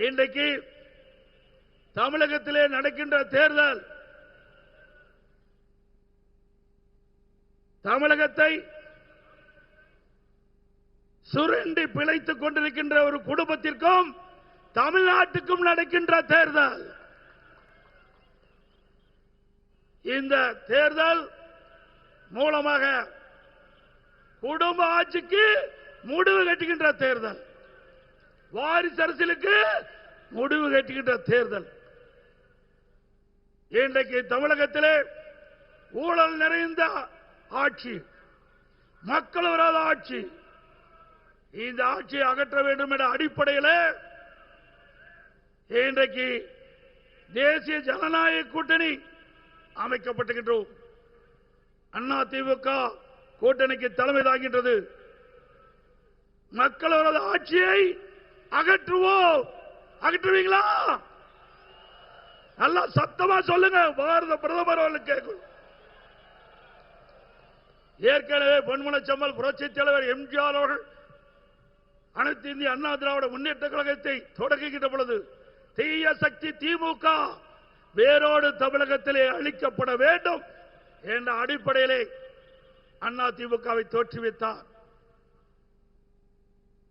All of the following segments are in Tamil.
இன்றைக்கு தமிழகத்திலே நடக்கின்ற தேர்தல் தமிழகத்தை சுரண்டி பிழைத்துக் கொண்டிருக்கின்ற ஒரு குடும்பத்திற்கும் தமிழ்நாட்டுக்கும் நடக்கின்ற தேர்தல். இந்த தேர்தல் மூலமாக குடும்ப ஆட்சிக்கு முடிவு கட்டுகின்ற தேர்தல், வாரிசு அரசியலுக்கு முடிவு கட்டுகின்ற தேர்தல். இன்றைக்கு தமிழகத்திலே ஊழல் நிறைந்த ஆட்சி, மக்கள் விரோத ஆட்சி. இந்த ஆட்சியை அகற்ற வேண்டும் என்ற அடிப்படையில் இன்றைக்கு தேசிய ஜனநாயக கூட்டணி அமைக்கப்பட்டிருக்கின்றோம். அதிமுக கூட்டணிக்கு தலைமை தாங்கின்றது. மக்கள் விரோத ஆட்சியை அகற்றுவோம். அகற்றுவீங்களா? நல்லா சத்தமா சொல்லுங்க. பாரத பிரதமர் அவர்களுக்கு கேட்கும். ஏற்கனவே பொன்மனச்செம்மல் புரட்சி தலைவர் எம்ஜிஆர் அவர்கள் அனைத்து இந்திய அண்ணா திராவிட முன்னேற்ற கழகத்தை தொடங்குகின்ற பொழுது தீய சக்தி திமுக வேரோடு தமிழகத்திலே அழிக்கப்பட வேண்டும் என்ற அடிப்படையிலே அண்ணா திமுகவை தோற்றுவித்தார்.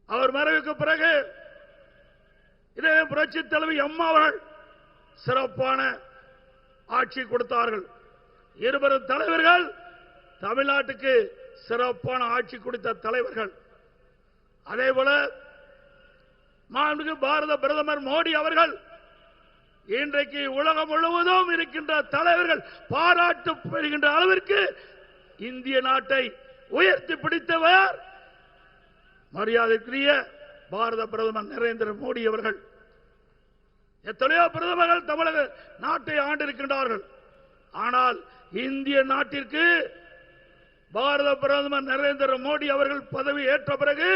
அவர் மறைவுக்கு பிறகு இதே புரட்சி தலைவி அம்மா அவர்கள் சிறப்பான ஆட்சி கொடுத்தார்கள். இருவரும் தலைவர்கள் தமிழ்நாட்டுக்கு சிறப்பான ஆட்சி கொடுத்த தலைவர்கள். அதேபோல மாண்புமிகு பாரத பிரதமர் மோடி அவர்கள் இன்றைக்கு உலகம் முழுவதும் இருக்கின்ற தலைவர்கள் பாராட்டு பெறுகின்ற அளவிற்கு இந்திய நாட்டை உயர்த்தி பிடித்தவர் மரியாதைக்குரிய பாரத பிரதமர் நரேந்திர மோடி அவர்கள். எத்தனையோ பிரதமர்கள் தமிழக நாட்டை ஆண்டிருக்கின்றார்கள். ஆனால் இந்திய நாட்டிற்கு பாரத பிரதமர் நரேந்திர மோடி அவர்கள் பதவி ஏற்ற பிறகு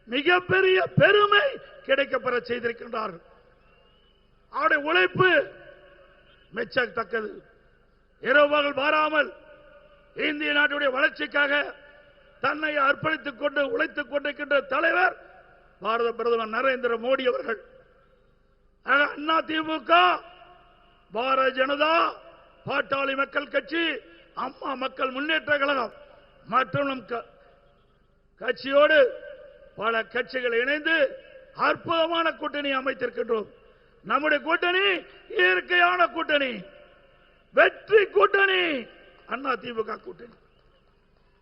மிகப்பெரிய பெருமை கிடைக்கப்பெற செய்திருக்கின்றார்கள். அவருடைய உழைப்பு மெச்சத்தக்கது. இரவுகள் மாறாமல் இந்திய நாட்டுடைய வளர்ச்சிக்காக தன்னை அர்ப்பணித்துக் கொண்டு உழைத்துக் கொண்டிருக்கின்ற தலைவர் பாரத பிரதமர் நரேந்திர மோடி அவர்கள். அண்ணா திமுக, பாரத ஜனதா, பாட்டாளி மக்கள் கட்சி, அம்மா மக்கள் முன்னேற்ற கழகம் மற்றும் கட்சியோடு பல கட்சிகள் இணைந்து அற்புதமான கூட்டணி அமைத்திருக்கின்றோம். நம்முடைய கூட்டணி இயற்கையான கூட்டணி, வெற்றி கூட்டணி, அண்ணா திமுக கூட்டணி.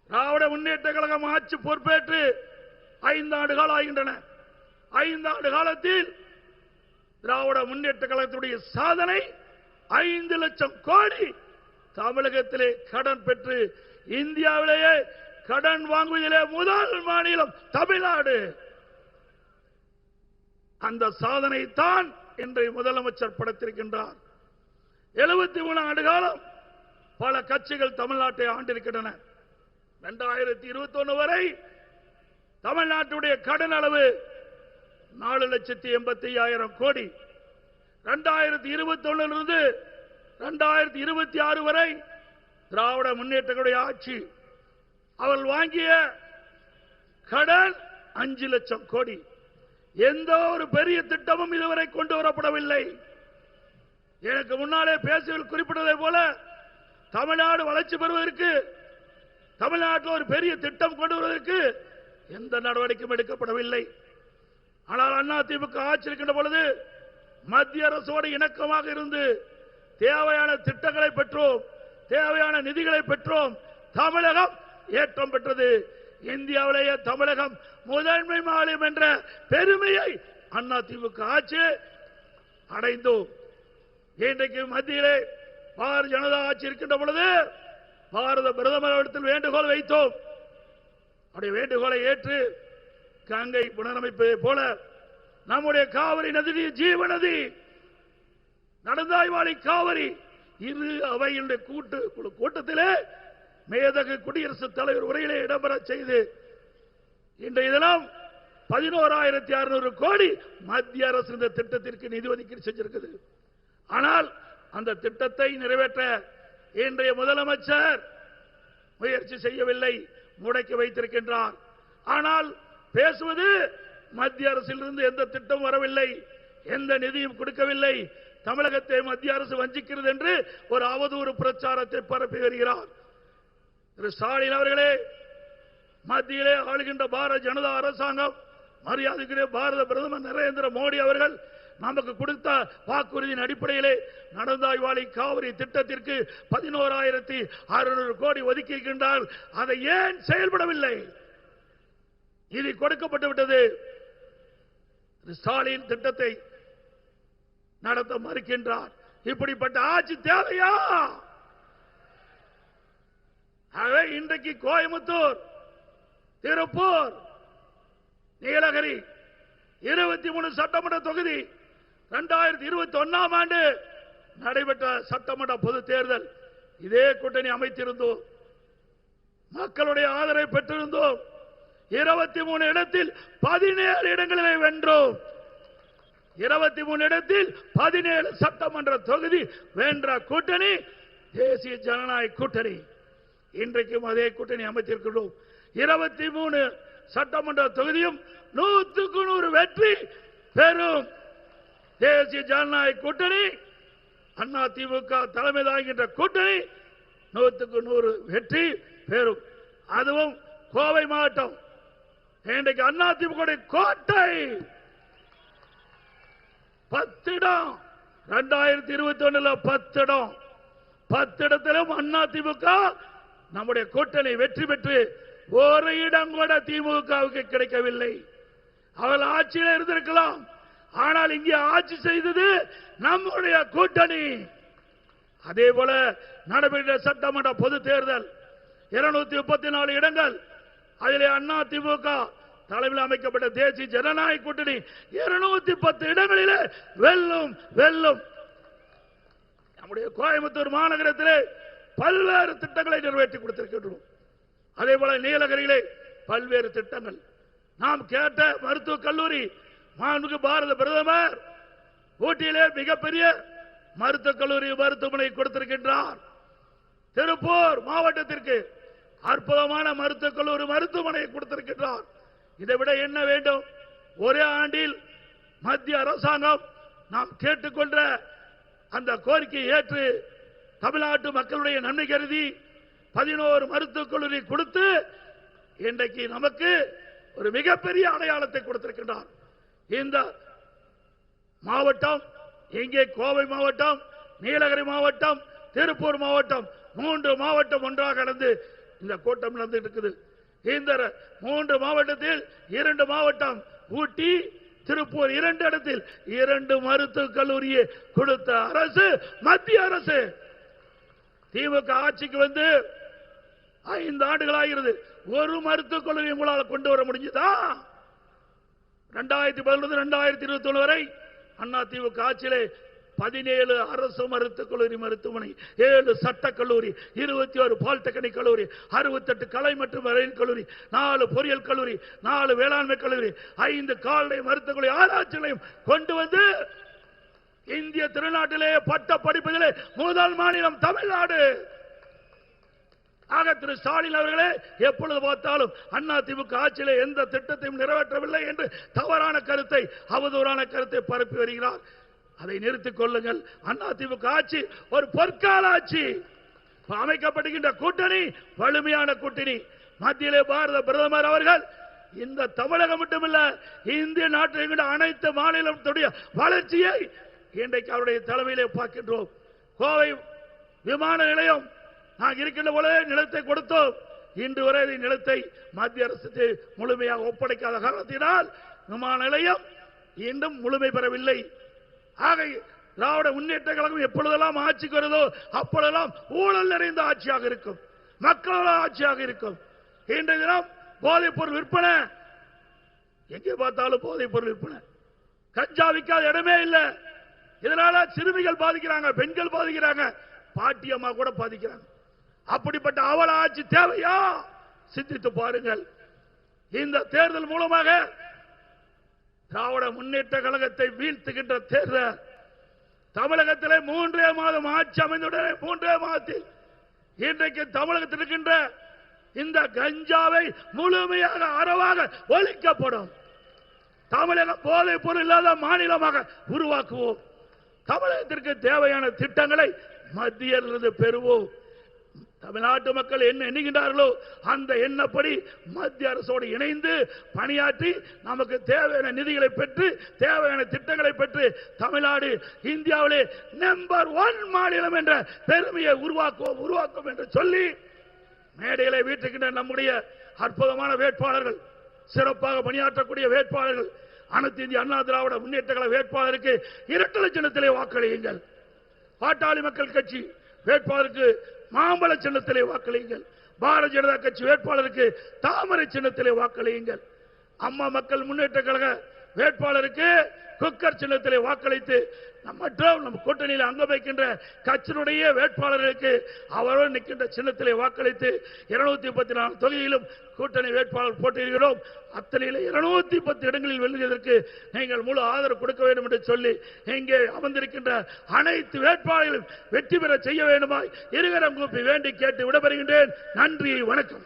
திராவிட முன்னேற்ற கழகம் ஆட்சி பொறுப்பேற்று 5 ஆண்டுகள் ஆகின்றன. 5 ஆண்டு காலத்தில் திராவிட முன்னேற்ற கழகத்துடைய சாதனை 5 லட்சம் கோடி தமிழகத்திலே கடன் பெற்று இந்தியாவிலேயே கடன் வாங்குவதிலே முதல் மாநிலம் தமிழ்நாடு. அந்த சாதனை தான் இன்றைய முதலமைச்சர் படைத்திருக்கின்றார். 73 ஆண்டு காலம் பல கட்சிகள் தமிழ்நாட்டை ஆண்டிருக்கின்றன. 2021 வரை தமிழ்நாட்டுடைய கடன் அளவு 4,85,000 கோடி. 2021 2026 வரை திராவிட முன்னேற்ற ஆட்சி அவர்கள் வாங்கிய கடன் 5 லட்சம் கோடி. எந்த ஒரு பெரிய திட்டமும் இதுவரை கொண்டு வரப்படவில்லை. எனக்கு முன்னாலே பேசுவதில் குறிப்பிட்டதை போல தமிழ்நாடு வளர்ச்சி பெறுவதற்கு, தமிழ்நாட்டில் ஒரு பெரிய திட்டம் கொண்டு வருவதற்கு எந்த நடவடிக்கையும் எடுக்கப்படவில்லை. ஆனால் அதிமுக ஆட்சி இருக்கின்ற பொழுது மத்திய அரசோடு இணக்கமாக இருந்து தேவையான திட்டங்களை பெற்றோம், தேவையான நிதிகளை பெற்றோம். தமிழகம் ஏற்றம் பெற்றது. இந்தியாவிலேயே தமிழகம் முதன்மை மாநிலம் என்ற பெருமையை அதிமுக ஆட்சி அடைந்தோம். இன்றைக்கு மத்தியிலே பாரதிய ஜனதா ஆட்சி இருக்கின்ற பொழுது பாரத பிரதமரிடத்தில் வேண்டுகோள் வைத்தோம். அவருடைய வேண்டுகோளை ஏற்று கங்கை புனரமைப்பதை போல நம்முடைய காவிரி நதி ஜீவநதி, நடந்தாய்வாளி காவிரி இரு அவைகளுடைய கூட்டத்திலே மேதகு குடியரசுத் தலைவர் உரையிலே இடம்பெற செய்து இன்றைய தினம் 11,600 கோடி மத்திய அரசு இந்த திட்டத்திற்கு நிதி ஒதுக்கீடு செஞ்சிருக்கிறது. ஆனால் அந்த திட்டத்தை நிறைவேற்ற இன்றைய முதலமைச்சர் முயற்சி செய்யவில்லை, முடக்கி வைத்திருக்கின்றார். ஆனால் பேசுவது மத்திய அரசிலிருந்து எந்த திட்டம் வரவில்லை, எந்த நிதியும் கொடுக்கவில்லை, தமிழகத்தை மத்திய அரசு வஞ்சிக்கிறது என்று ஒரு அவதூறு பிரச்சாரத்தை பரப்பி வருகிறார். திரு ஸ்டாலின் அவர்களே, மத்தியிலே ஆளுகின்ற பாரதிய ஜனதா அரசாங்கம், மரியாதைக்குரிய பாரத பிரதமர் நரேந்திர மோடி அவர்கள் நமக்கு கொடுத்த வாக்குறுதியின் அடிப்படையிலே நடந்தாய்வாளி காவிரி திட்டத்திற்கு 11,600 கோடி ஒதுக்கி இருக்கின்றார். அதை ஏன் செயல்படவில்லை? இது கொடுக்கப்பட்டு விட்டது. ஸ்டாலின் திட்டத்தை நடத்த மறுக்கின்றார். இப்படிப்பட்ட ஆட்சி தேவையா? இன்றைக்கு கோயம்புத்தூர், திருப்பூர், நீலகிரி 23 சட்டமன்ற தொகுதி 2021ஆம் ஆண்டு நடைபெற்ற சட்டமன்ற பொது தேர்தல் இதே கூட்டணி அமைத்திருந்தோம். மக்களுடைய ஆதரவை பெற்றிருந்தோம். 23 இடத்தில் 17 இடங்களிலே வென்றோம். 23 இடத்தில் 17 சட்டமன்ற தொகுதி வென்ற கூட்டணி தேசிய ஜனநாயக கூட்டணி. இன்றைக்கும் அதே கூட்டணி அமைத்திருக்கிறோம். 23 சட்டமன்ற தொகுதியும் 100க்கு 100 வெற்றி பெறும் தேசிய ஜனநாயக கூட்டணி. அண்ணா திமுக தலைமை தாங்குகின்ற கூட்டணி 100க்கு 100 வெற்றி பெறும். அதுவும் கோவை மாவட்டம் இன்றைக்கு அண்ணா திமுக கோட்டை 10 இடம். 2021 10 இடம். 10 இடத்திலும் அண்ணா திமுக நம்முடைய கூட்டணி வெற்றி பெற்று ஒரு இடம் கூட திமுகவுக்கு கிடைக்கவில்லை. அவர்கள் ஆட்சியில் இருந்திருக்கலாம், ஆனால் இங்கே ஆட்சி செய்தது நம்முடைய கூட்டணி. அதே போல நடைபெற்ற சட்டமன்ற பொது தேர்தல் 234 இடங்கள். அதிலே அண்ணா திமுக தலைமையில் அமைக்கப்பட்ட தேசிய ஜனநாயக கூட்டணி 210 இடங்களிலே வெல்லும் வெல்லும். நம்முடைய கோயம்புத்தூர் மாநகரத்திலே பல்வேறு திட்டங்களை நிறைவேற்றி கொடுத்திருக்கின்றோம். அதே போல நீலகிரியிலே பல்வேறு திட்டங்கள். நாம் கேட்ட மருத்துவக் கல்லூரி மாண்புமிகு பாரத பிரதமர் ஊட்டியிலே மிகப்பெரிய மருத்துவக் கல்லூரி மருத்துவமனை கொடுத்திருக்கின்றார். திருப்பூர் மாவட்டத்திற்கு அற்புதமான மருத்துவக் கல்லூரி மருத்துவமனை கொடுத்திருக்கின்றார். இதை விட என்ன வேண்டும்? ஒரே ஆண்டில் மத்திய அரசாங்கம் நாம் கேட்டுக்கொண்ட அந்த கோரிக்கையை ஏற்று தமிழ்நாட்டு மக்களுடைய நன்மை கருதி 11 மருத்துவக் கல்லூரி கொடுத்து இன்றைக்கு நமக்கு ஒரு மிகப்பெரிய அடையாளத்தை கொடுத்திருக்கின்றார். இந்த மாவட்டம், இங்கே கோவை மாவட்டம், நீலகிரி மாவட்டம், திருப்பூர் மாவட்டம், 3 மாவட்டம் ஒன்றாக கலந்து இந்த கூட்டம் நடந்து இருக்குது. இந்த 3 மாவட்டத்தில் 2 மாவட்டம் ஊட்டி, திருப்பூர் 2 இடத்தில் 2 மருத்துவக் கல்லூரியை கொடுத்த அரசு மத்திய அரசு. திமுக ஆட்சிக்கு வந்து 5 ஆண்டுகள் ஆகிறது. ஒரு மருத்துவக் கல்லூரி உங்களால் கொண்டு வர முடிஞ்சதா? 2011-2021 வரை அண்ணா திமுக ஆட்சியிலே 17 அரசு மருத்துவக் கல்லூரி மருத்துவமனை, 7 சட்டக் கல்லூரி, 21 பாலிடெக்னிக் கல்லூரி, 68 கலை மற்றும் அறிவியல் கல்லூரி, 4 பொறியியல் கல்லூரி, 4 வேளாண்மை கல்லூரி, 5 கால்நடை மருத்துவக் கல்லூரி ஆராய்ச்சிகளையும் கொண்டு வந்து இந்திய திருநாட்டிலே பட்ட படிப்பதிலே முதல் மாநிலம் தமிழ்நாடு. ஆக திரு ஸ்டாலின் அவர்களே, எப்பொழுது பார்த்தாலும் அண்ணா திமுக ஆட்சியிலே எந்த திட்டத்தையும் நிறைவேற்றவில்லை என்று தவறான கருத்தை, அவதூறான கருத்தை பரப்பி வருகிறார். அதை நிறுத்திக் கொள்ளுங்கள். அண்ணா திமுக ஆட்சி ஒரு பொற்கால ஆட்சி. அமைக்கப்படுகின்ற கூட்டணி வலிமையான கூட்டணி. மத்தியிலே பாரத பிரதமர் அவர்கள் இந்த தமிழகம் மட்டுமல்ல, இந்திய நாட்டில் அனைத்து மாநிலத்துடைய வளர்ச்சியை இன்றைக்கு அவருடைய தலைமையிலே பார்க்கின்றோம். கோவை விமான நிலையம் நாங்கள் இருக்கின்ற போல நிலத்தை கொடுத்தோம். இன்று வரை நிலத்தை மத்திய அரசுக்கு முழுமையாக ஒப்படைக்காத காரணத்தினால் விமான நிலையம் இன்னும் முழுமை பெறவில்லை. ஆக திராவிட முன்னேற்ற கழகம் எப்பொழுதெல்லாம் ஆட்சிக்கு வருதோ அப்பொழுதெல்லாம் ஊழல் நிறைந்த ஆட்சியாக இருக்கும், மக்களோட ஆட்சியாக இருக்கும். இன்றைய தினம் போதைப் பொருள் விற்பனை, எங்கே பார்த்தாலும் போதைப் பொருள் விற்பனை. கஞ்சா விற்காத இடமே இல்லை. இதனால சிறுமிகள் பாதிக்கிறாங்க, பெண்கள் பாதிக்கிறாங்க, பாட்டியம்மா கூட பாதிக்கிறாங்க. அப்படிப்பட்ட அவல ஆட்சி தேவையா? சிந்தித்து பாருங்கள். இந்த தேர்தல் மூலமாக திராவிட முன்னேற்ற கழகத்தை வீழ்த்துகின்ற தேர்தல். தமிழகத்திலே 3 மாதம் ஆட்சி அமைந்துள்ளன. 3 மாதத்தில் இன்றைக்கு தமிழகத்தில் இருக்கின்ற இந்த கஞ்சாவை முழுமையாக அறவாக ஒழிக்கப்படும். தமிழகம் போதைப் பொருள் இல்லாத மாநிலமாக உருவாக்குவோம். தமிழகத்திற்கு தேவையான திட்டங்களை மத்தியிலிருந்து பெறுவோம். தமிழ்நாட்டு மக்கள் என்ன எண்ணுகின்றார்களோ அந்த எண்ணப்படி மத்திய அரசோடு இணைந்து பணியாற்றி நமக்கு தேவையான நிதிகளை பெற்று தேவையான திட்டங்களை பெற்று தமிழ்நாடு இந்தியாவிலே நம்பர் 1 மாநிலம் என்ற பெருமையை உருவாக்குவோம் என்று சொல்லி மேடைகளை வீட்டுக்கின்ற நம்முடைய அற்புதமான வேட்பாளர்கள், சிறப்பாக பணியாற்றக்கூடிய வேட்பாளர்கள், அனைத்து இந்திய அண்ணா திராவிட முன்னேற்ற கழக வேட்பாளருக்கு இரட்டை சின்னத்திலே வாக்களியுங்கள். பாட்டாளி மக்கள் கட்சி வேட்பாளருக்கு மாம்பழ சின்னத்திலே வாக்களியுங்கள். பாரதிய ஜனதா கட்சி வேட்பாளருக்கு தாமரை சின்னத்திலே வாக்களியுங்கள். அம்மா மக்கள் முன்னேற்ற கழக வேட்பாளருக்கு குக்கர் சின்னத்திலே வாக்களித்து நம்ம கூட்டணியில் அங்க வைக்கின்ற கட்சியினுடைய வேட்பாளர்களுக்கு அவரோடு நிற்கின்ற சின்னத்திலே வாக்களித்து 234 தொகுதியிலும் கூட்டணி வேட்பாளர் போட்டியிடுகிறோம். அத்தனையில் 210 இடங்களில் வெல்லுவதற்கு நீங்கள் முழு ஆதரவு கொடுக்க வேண்டும் என்று சொல்லி இங்கே அமர்ந்திருக்கின்ற அனைத்து வேட்பாளர்களும் வெற்றி பெற செய்ய வேண்டுமாய் இருகரம் கூப்பி வேண்டி கேட்டு விடைபெறுகின்றேன். நன்றி, வணக்கம்.